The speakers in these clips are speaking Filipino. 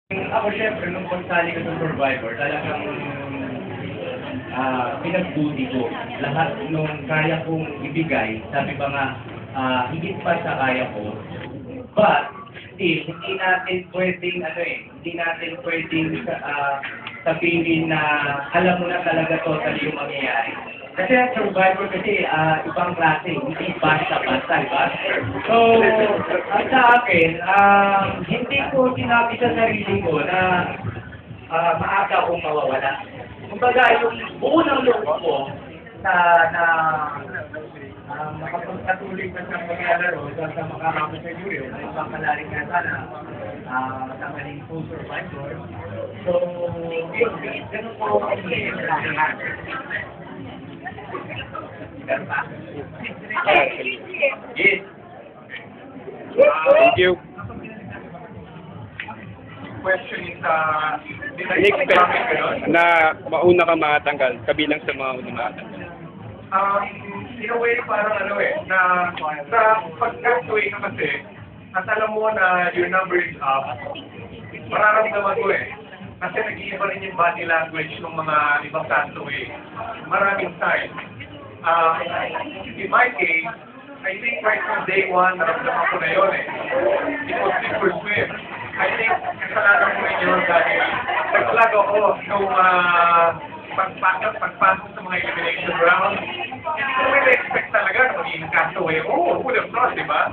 Ako syempre, nung pagsali ko sa Survivor, talagang pinagbuti ko. Lahat nung kaya kong ibigay, sabi ba nga, higit pa sa kaya ko. But, still, hindi natin pwedeng sabihin na alam mo na talaga totally yung mangyayari. Kasi ang Survivor kasi ibang klase, hindi basta-basta, diba? So, sa akin, hindi ko sinabi sa sarili ko na maaga akong mawawala. Kumbaga, yung buo ng loob ko na makapagpatuloy pa sa paglalaro sa makakamit sa jury, o ibang kalaring nga sana, tamaling po Survivor. So, yun, ganun po kasi yes. Thank you. Question is, Next na mauna ka makatanggal, kabilang sa mga una makatanggal. in a way, parang na sa pag-castaway ka kasi, at alam mo na your number is up, mararamdaman ko Kasi nag-iiba rin yung body language ng mga ibang castaway. Maraming times. In my case, I think right from day one, naramdaman ko na yun It was sink or swim. I think, kasalanan ko rin yun dahil nag-flag ako nung pagpasok sa mga elimination round. Hindi ko really expect talaga na magiging castaway. Oh, who would have thought, diba?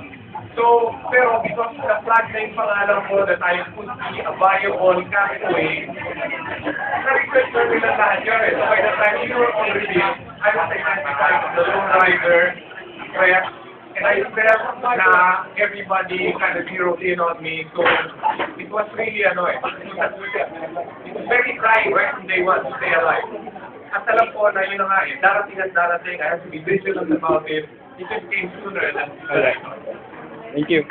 So, pero because na-flag na yung pangalan ko that I could be a viable castaway, na-request na nila lahat yun So by the time you were already, I was identified as the lone rider, threat, and I felt na everybody kind of zeroed in on me. So, it was really it was very trying right from day one to stay alive. At alam ko na yun na nga darating at darating, I have to be vigilant about it. It just came sooner than I thought. Thank you.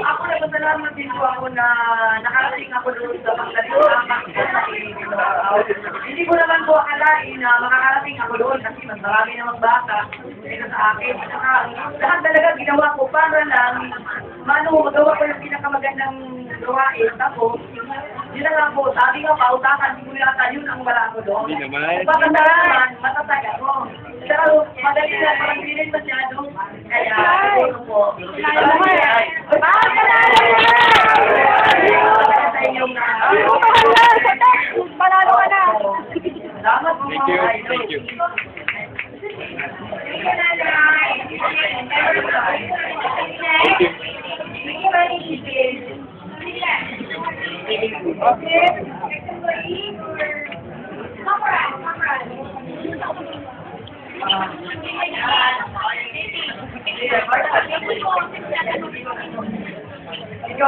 Ako nagpasalamat din po ako na nakarating ako doon sa paglalama. Hindi ko naman po akalain na makakarating ako doon kasi mas marami namang bata dito sa akin. Saka lahat talaga ginawa ko para lang magawa ko yung pinakamagandang gawain. Tapos, yun na lang po, sabi nga pautakan, hindi ko yata yun ang wala ko doon. Hindi naman. Pagkanda naman, matatag ako. Pero madali na, parang hindi masyado. Kaya, siguro po. Panalo ka na! Salamat po. Thank you. Thank you. Thank you. Okay.